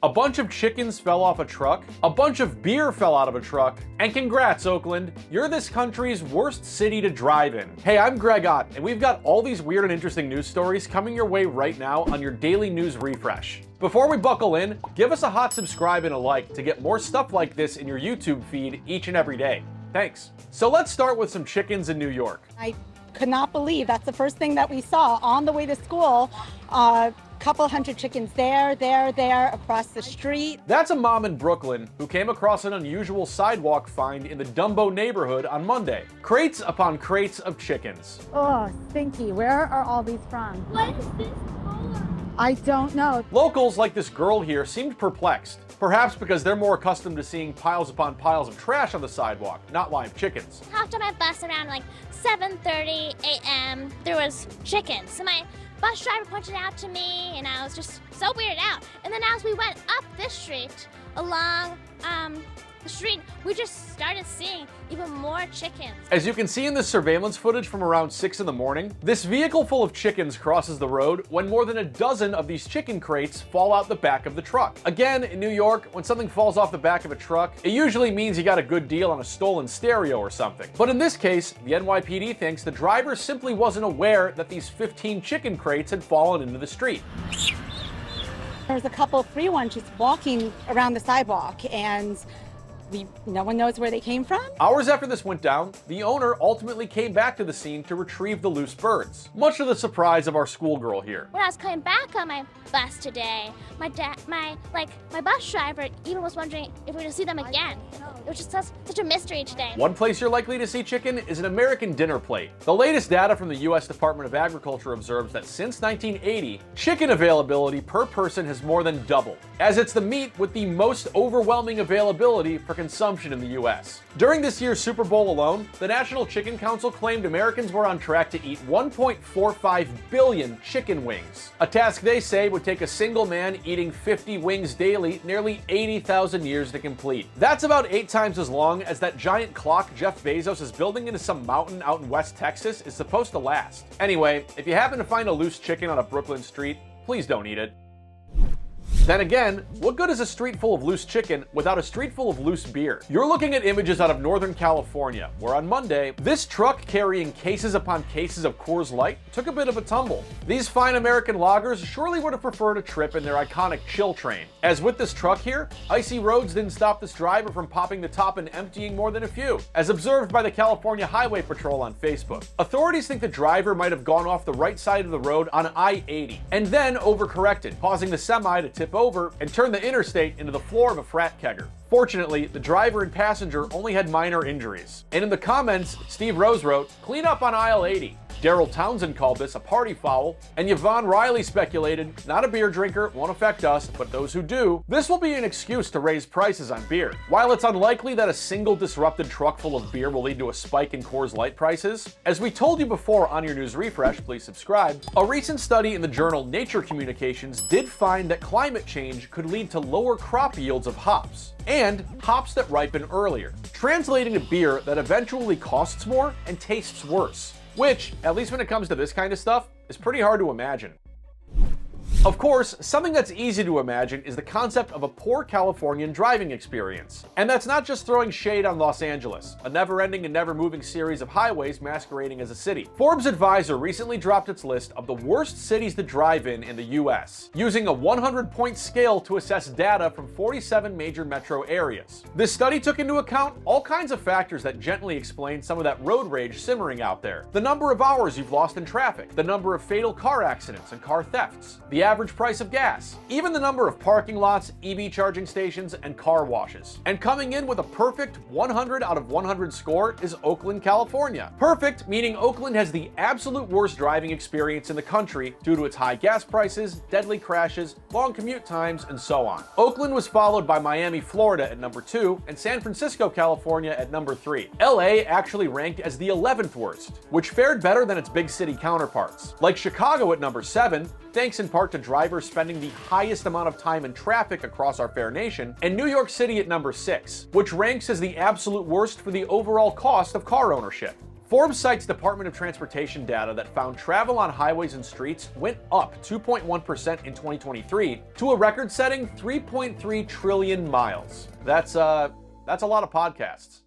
A bunch of chickens fell off a truck, a bunch of beer fell out of a truck, and congrats, Oakland, you're this country's worst city to drive in. Hey, I'm Greg Ott, and we've got all these weird and interesting news stories coming your way right now on your daily news refresh. Before we buckle in, give us a hot subscribe and a like to get more stuff like this in your YouTube feed each and every day. Thanks. So let's start with some chickens in New York. I could not believe that's the first thing that we saw on the way to school. Couple hundred chickens there, across the street. That's a mom in Brooklyn who came across an unusual sidewalk find in the Dumbo neighborhood on Monday. Crates upon crates of chickens. Oh, stinky. Where are all these from? What is this color? I don't know. Locals like this girl here seemed perplexed, perhaps because they're more accustomed to seeing piles upon piles of trash on the sidewalk, not live chickens. Hopped on my bus around like 7:30 a.m. There was chickens. So my bus driver pointed it out to me, and I was just so weirded out. And then as we went up this street, along the street, we just started seeing even more chickens. As you can see in this surveillance footage from around 6 in the morning, this vehicle full of chickens crosses the road when more than a dozen of these chicken crates fall out the back of the truck. Again, in New York, when something falls off the back of a truck, it usually means you got a good deal on a stolen stereo or something. But in this case, the NYPD thinks the driver simply wasn't aware that these 15 chicken crates had fallen into the street. There's a couple free ones just walking around the sidewalk, and no one knows where they came from. Hours after this went down, the owner ultimately came back to the scene to retrieve the loose birds, much to the surprise of our schoolgirl here. When I was coming back on my bus today, my bus driver even was wondering if we were going to see them again. It was just such a mystery today. One place you're likely to see chicken is an American dinner plate. The latest data from the U.S. Department of Agriculture observes that since 1980, chicken availability per person has more than doubled, as it's the meat with the most overwhelming availability for consumption in the U.S. During this year's Super Bowl alone, the National Chicken Council claimed Americans were on track to eat 1.45 billion chicken wings, a task they say would take a single man eating 50 wings daily nearly 80,000 years to complete. That's about 8 times as long as that giant clock Jeff Bezos is building into some mountain out in West Texas is supposed to last. Anyway, if you happen to find a loose chicken on a Brooklyn street, please don't eat it. Then again, what good is a street full of loose chicken without a street full of loose beer? You're looking at images out of Northern California, where on Monday, this truck carrying cases upon cases of Coors Light took a bit of a tumble. These fine American lagers surely would have preferred a trip in their iconic chill train. As with this truck here, icy roads didn't stop this driver from popping the top and emptying more than a few, as observed by the California Highway Patrol on Facebook. Authorities think the driver might have gone off the right side of the road on I-80, and then overcorrected, causing the semi to tip over and turn the interstate into the floor of a frat kegger. Fortunately, the driver and passenger only had minor injuries. And in the comments, Steve Rose wrote, "Clean up on aisle 80. Daryl Townsend called this a party foul, and Yvonne Riley speculated, not a beer drinker, won't affect us, but those who do. This will be an excuse to raise prices on beer. While it's unlikely that a single disrupted truck full of beer will lead to a spike in Coors Light prices, as we told you before on your news refresh, please subscribe, a recent study in the journal Nature Communications did find that climate change could lead to lower crop yields of hops, and hops that ripen earlier, translating to beer that eventually costs more and tastes worse. Which, at least when it comes to this kind of stuff, is pretty hard to imagine. Of course, something that's easy to imagine is the concept of a poor Californian driving experience. And that's not just throwing shade on Los Angeles, a never-ending and never-moving series of highways masquerading as a city. Forbes Advisor recently dropped its list of the worst cities to drive in the US, using a 100-point scale to assess data from 47 major metro areas. This study took into account all kinds of factors that gently explain some of that road rage simmering out there. The number of hours you've lost in traffic, the number of fatal car accidents and car thefts, the average price of gas, even the number of parking lots, EV charging stations, and car washes. And coming in with a perfect 100 out of 100 score is Oakland, California. Perfect meaning Oakland has the absolute worst driving experience in the country due to its high gas prices, deadly crashes, long commute times, and so on. Oakland was followed by Miami, Florida at number 2, and San Francisco, California at number 3. LA actually ranked as the 11th worst, which fared better than its big city counterparts. Like Chicago at number 7, thanks in part to drivers spending the highest amount of time in traffic across our fair nation, and New York City at number 6, which ranks as the absolute worst for the overall cost of car ownership. Forbes cites Department of Transportation data that found travel on highways and streets went up 2.1% in 2023 to a record-setting 3.3 trillion miles. That's a lot of podcasts.